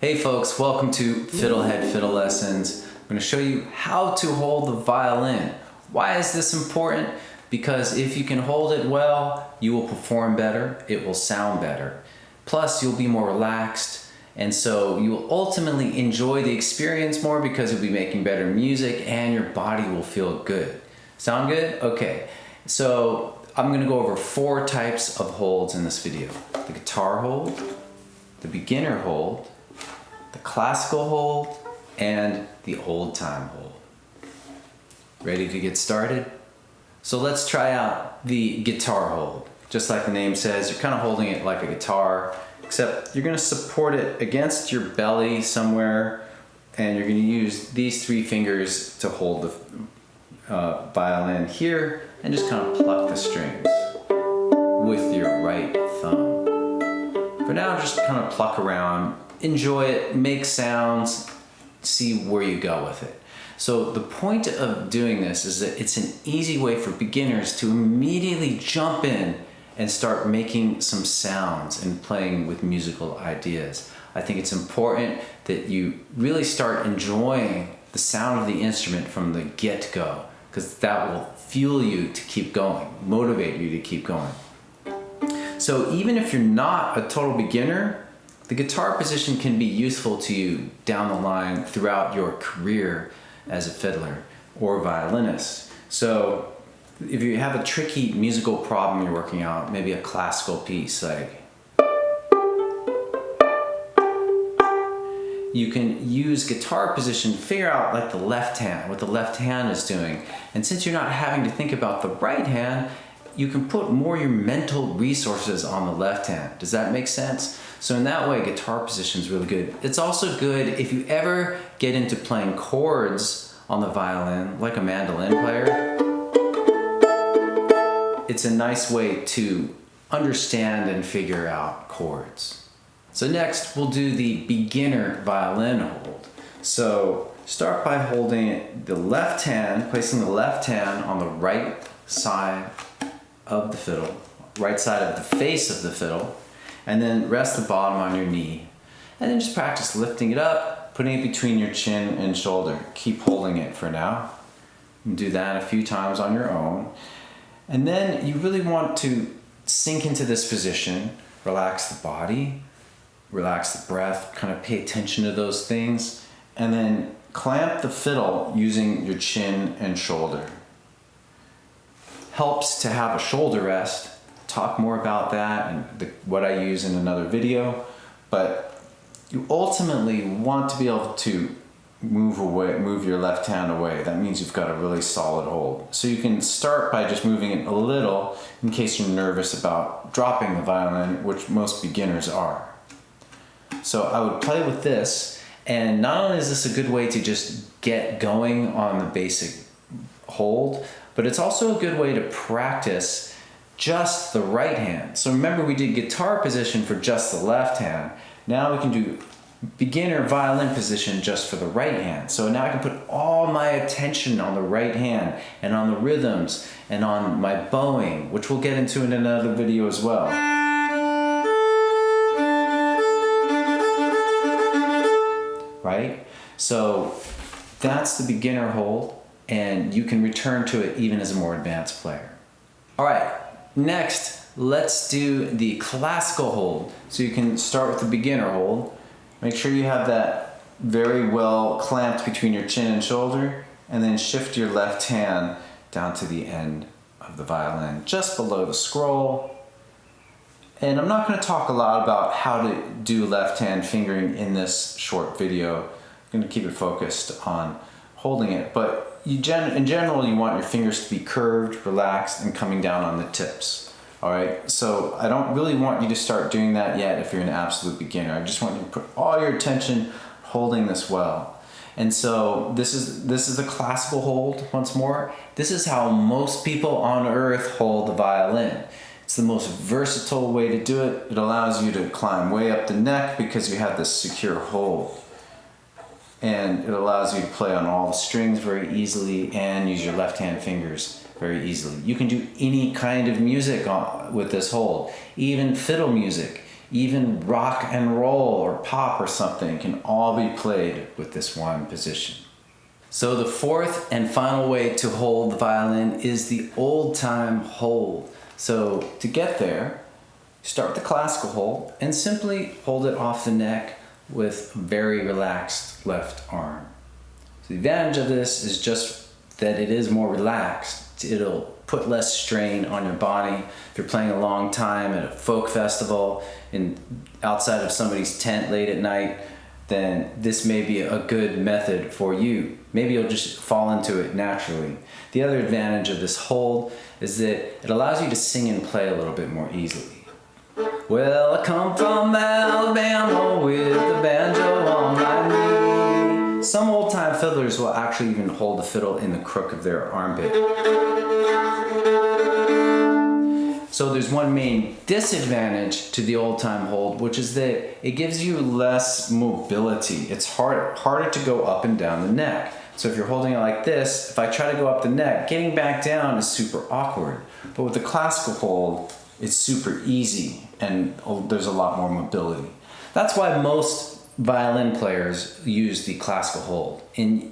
Hey folks, welcome to FiddleHed Fiddle Lessons. I'm going to show you how to hold the violin. Why is this important? Because if you can hold it well, you will perform better, it will sound better. Plus, you'll be more relaxed, and so you will ultimately enjoy the experience more because you'll be making better music and your body will feel good. Sound good? Okay, so I'm going to go over 4 types of holds in this video. The guitar hold, the beginner hold, the classical hold, and the old time hold. Ready to get started? So let's try out the guitar hold. Just like the name says, you're kind of holding it like a guitar, except you're going to support it against your belly somewhere, and you're going to use these 3 fingers to hold the violin here, and just kind of pluck the strings with your right thumb. For now, just kind of pluck around, enjoy it, make sounds, see where you go with it. So the point of doing this is that it's an easy way for beginners to immediately jump in and start making some sounds and playing with musical ideas. I think it's important that you really start enjoying the sound of the instrument from the get-go, because that will fuel you to keep going, motivate you to keep going. So even if you're not a total beginner, the guitar position can be useful to you down the line throughout your career as a fiddler or violinist. So if you have a tricky musical problem you're working out, maybe a classical piece, like you can use guitar position to figure out like the left hand, what the left hand is doing. And since you're not having to think about the right hand, you can put more of your mental resources on the left hand. Does that make sense? So in that way, guitar position is really good. It's also good if you ever get into playing chords on the violin, like a mandolin player. It's a nice way to understand and figure out chords. So next, we'll do the beginner violin hold. So start by holding the left hand, placing the left hand on the right side of the fiddle, right side of the face of the fiddle, and then rest the bottom on your knee. And then just practice lifting it up, putting it between your chin and shoulder. Keep holding it for now. Do that a few times on your own. And then you really want to sink into this position, relax the body, relax the breath, kind of pay attention to those things, and then clamp the fiddle using your chin and shoulder. Helps to have a shoulder rest. Talk more about that and what I use in another video, but you ultimately want to be able to move your left hand away. That means you've got a really solid hold. So you can start by just moving it a little in case you're nervous about dropping the violin, which most beginners are. So I would play with this, and not only is this a good way to just get going on the basic hold, but it's also a good way to practice just the right hand. So remember, we did guitar position for just the left hand. Now we can do beginner violin position just for the right hand. So now I can put all my attention on the right hand and on the rhythms and on my bowing, which we'll get into in another video as well. Right? So that's the beginner hold, and you can return to it even as a more advanced player. All right, next, let's do the classical hold. So you can start with the beginner hold. Make sure you have that very well clamped between your chin and shoulder, and then shift your left hand down to the end of the violin, just below the scroll. And I'm not going to talk a lot about how to do left hand fingering in this short video. I'm going to keep it focused on holding it, but in general, you want your fingers to be curved, relaxed, and coming down on the tips. All right, so I don't really want you to start doing that yet if you're an absolute beginner. I just want you to put all your attention holding this well. And so this is the classical hold once more. This is how most people on earth hold the violin. It's the most versatile way to do it. It allows you to climb way up the neck because you have this secure hold. And it allows you to play on all the strings very easily and use your left hand fingers very easily. You can do any kind of music with this hold, even fiddle music. even rock and roll or pop or something can all be played with this one position. So the fourth and final way to hold the violin is the old time hold. So to get there, start with the classical hold and simply hold it off the neck with a very relaxed left arm. So the advantage of this is just that it is more relaxed. It'll put less strain on your body. If you're playing a long time at a folk festival and outside of somebody's tent late at night, then this may be a good method for you. Maybe you'll just fall into it naturally. The other advantage of this hold is that it allows you to sing and play a little bit more easily. Well, I come from Alabama with the banjo on my knee. Some old-time fiddlers will actually even hold the fiddle in the crook of their armpit. So there's one main disadvantage to the old-time hold, which is that it gives you less mobility. It's harder to go up and down the neck. So if you're holding it like this, if I try to go up the neck, getting back down is super awkward. But with the classical hold, it's super easy and there's a lot more mobility. That's why most violin players use the classical hold. And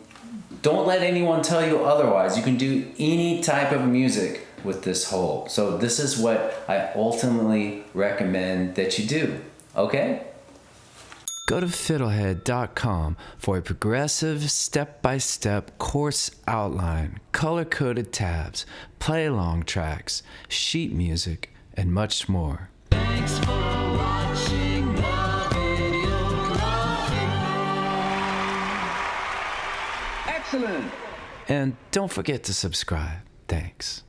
don't let anyone tell you otherwise. You can do any type of music with this hold. So this is what I ultimately recommend that you do, okay? Go to FiddleHed.com for a progressive step-by-step course outline, color-coded tabs, play-along tracks, sheet music, and much more. Thanks for watching the video. Excellent! And don't forget to subscribe. Thanks.